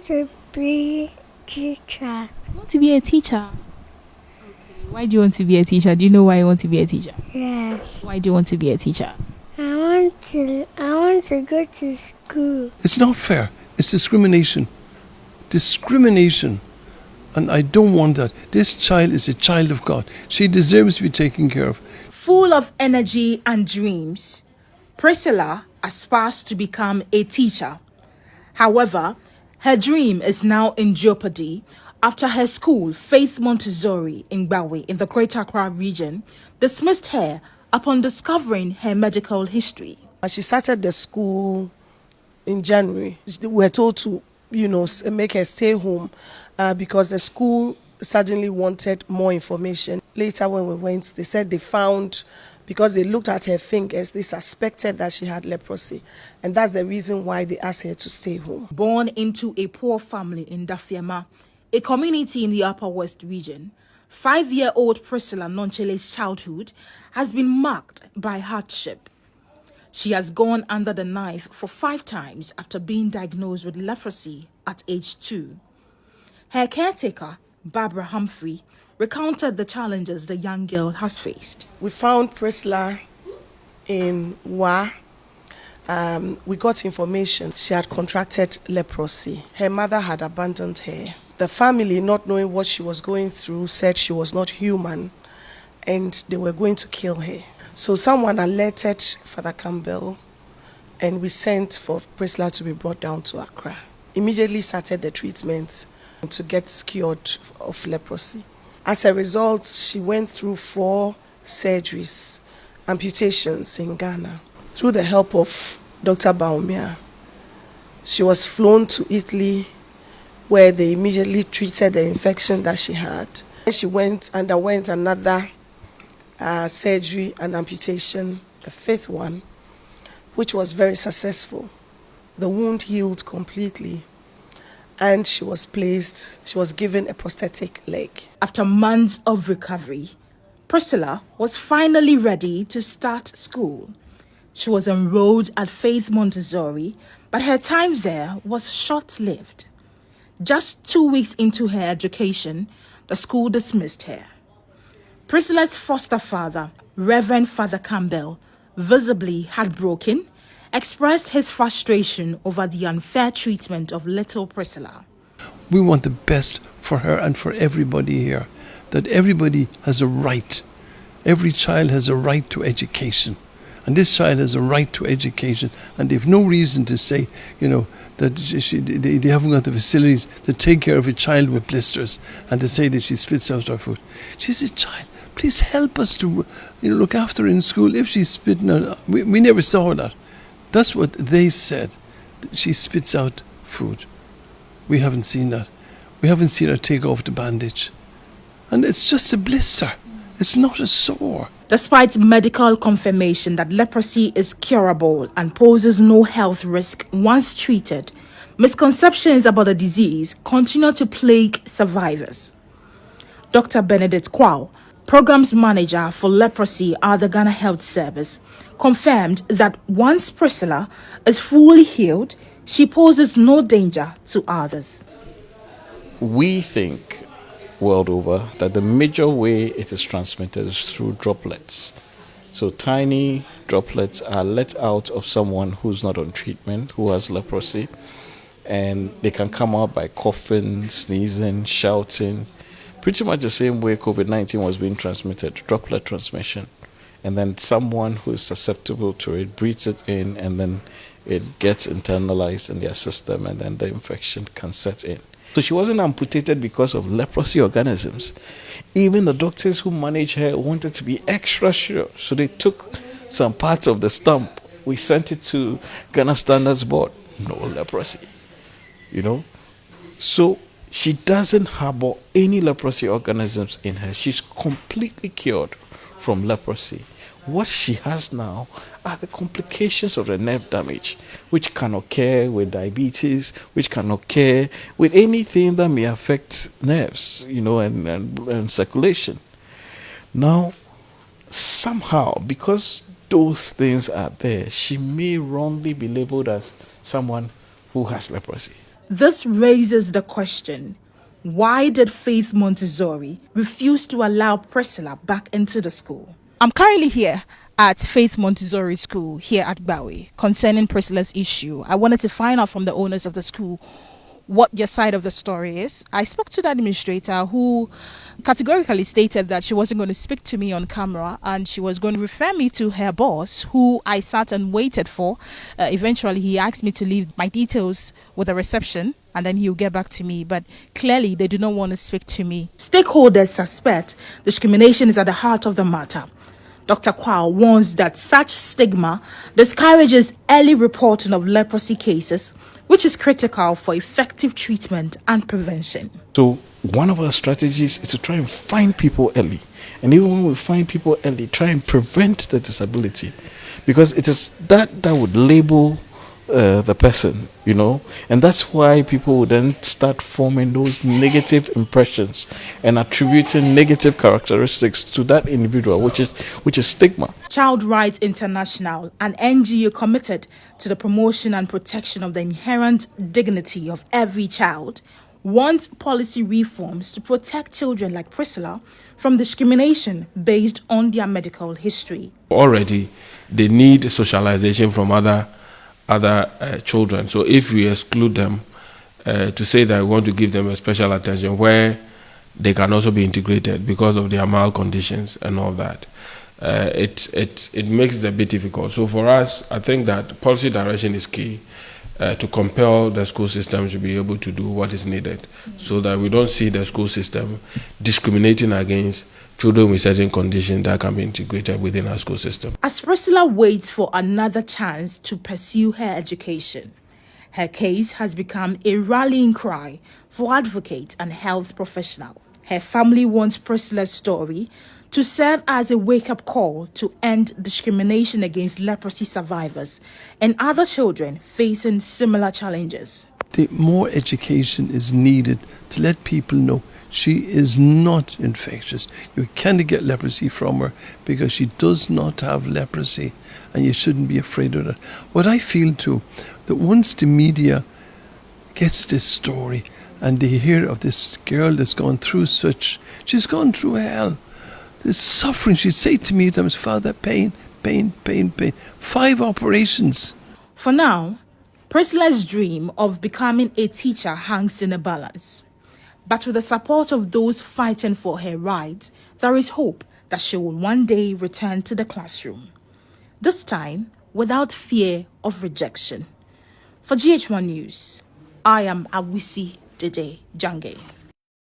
want to be teacher. You want to be a teacher? Okay. Why do you want to be a teacher? Do you know why you want to be a teacher? Yes. Why do you want to be a teacher? I want to go to school. It's not fair. It's discrimination. Discrimination. And I don't want that. This child is a child of God. She deserves to be taken care of. Full of energy and dreams, Priscilla aspires to become a teacher. However, her dream is now in jeopardy after her school, Faith Montessori in Bawe in the Greater Accra region, dismissed her upon discovering her medical history. She started the school in January. We were told to, make her stay home because the school suddenly wanted more information. Later when we went, they said they found, because they looked at her fingers, they suspected that she had leprosy. And that's the reason why they asked her to stay home. Born into a poor family in Dafiama, a community in the Upper West region, 5-year-old Priscilla Nontsele's childhood has been marked by hardship. She has gone under the knife for 5 times after being diagnosed with leprosy at age 2. Her caretaker, Barbara Humphrey, recounted the challenges the young girl has faced. We found Priscilla in Wa. We got information she had contracted leprosy. Her mother had abandoned her. The family, not knowing what she was going through, said she was not human and they were going to kill her. So someone alerted Father Campbell and we sent for Priscilla to be brought down to Accra. Immediately started the treatment to get cured of leprosy. As a result, she went through 4 surgeries, amputations in Ghana. Through the help of Dr. Baumia, she was flown to Italy where they immediately treated the infection that she had. She underwent another surgery and amputation, the 5th one, which was very successful. The wound healed completely and she was given a prosthetic leg. After months of recovery, Priscilla was finally ready to start school. She was enrolled at Faith Montessori, but her time there was short-lived. Just 2 weeks into her education, the school dismissed her. Priscilla's foster father, Reverend Father Campbell, visibly heartbroken, expressed his frustration over the unfair treatment of little Priscilla. We want the best for her and for everybody here. That everybody has a right. Every child has a right to education. And this child has a right to education. And they've no reason to say, that they haven't got the facilities to take care of a child with blisters and to say that she spits out her food. She's a child. Please help us to look after her in school. If she's spitting out, we never saw that. That's what they said. She spits out food. We haven't seen that. We haven't seen her take off the bandage. And it's just a blister. It's not a sore. Despite medical confirmation that leprosy is curable and poses no health risk once treated, misconceptions about the disease continue to plague survivors. Dr. Benedict Kwao, Programs Manager for Leprosy at the Ghana Health Service, confirmed that once Priscilla is fully healed, she poses no danger to others. We think, world over, that the major way it is transmitted is through droplets. So tiny droplets are let out of someone who's not on treatment, who has leprosy, and they can come out by coughing, sneezing, shouting, pretty much the same way COVID-19 was being transmitted, droplet transmission. And then someone who is susceptible to it breathes it in, and then it gets internalized in their system, and then the infection can set in. So she wasn't amputated because of leprosy organisms. Even the doctors who managed her wanted to be extra sure. So they took some parts of the stump. We sent it to Ghana Standards Board. No leprosy. So she doesn't harbor any leprosy organisms in her. She's completely cured from leprosy. What she has now are the complications of the nerve damage, which can occur with diabetes, which can occur with anything that may affect nerves, and circulation. Now, somehow, because those things are there, she may wrongly be labeled as someone who has leprosy. This raises the question, why did Faith Montessori refuse to allow Priscilla back into the school? I'm currently here at Faith Montessori School here at Bowie concerning Priscilla's issue. I wanted to find out from the owners of the school what your side of the story is. I spoke to the administrator who categorically stated that she wasn't going to speak to me on camera and she was going to refer me to her boss, who I sat and waited for. Eventually, he asked me to leave my details with the reception and then he'll get back to me. But clearly, they do not want to speak to me. Stakeholders suspect discrimination is at the heart of the matter. Dr. Kwao warns that such stigma discourages early reporting of leprosy cases, which is critical for effective treatment and prevention. So one of our strategies is to try and find people early. And even when we find people early, try and prevent the disability. Because it is that would label the person, you know. And that's why people would then start forming those negative impressions and attributing negative characteristics to that individual, which is stigma. Child Rights International, an NGO committed to the promotion and protection of the inherent dignity of every child, wants policy reforms to protect children like Priscilla from discrimination based on their medical history. Already, they need socialization from other children. So if we exclude them, to say that we want to give them a special attention where they can also be integrated because of their mild conditions and all that, it makes it a bit difficult. So for us, I think that policy direction is key to compel the school system to be able to do what is needed, so that we don't see the school system discriminating against children with certain conditions that can be integrated within our school system. As Priscilla waits for another chance to pursue her education, her case has become a rallying cry for advocates and health professionals. Her family wants Priscilla's story to serve as a wake-up call to end discrimination against leprosy survivors and other children facing similar challenges. More education is needed to let people know she is not infectious. You can't get leprosy from her because she does not have leprosy, and you shouldn't be afraid of that. What I feel too, that once the media gets this story and they hear of this girl that's gone through she's gone through hell, this suffering, she'd say to me at times, Father, pain, pain, pain, pain. 5 operations. For now, Priscilla's dream of becoming a teacher hangs in a balance. But with the support of those fighting for her rights, there is hope that she will one day return to the classroom. This time, without fear of rejection. For GHOne News, I am Awisi Dede Jange.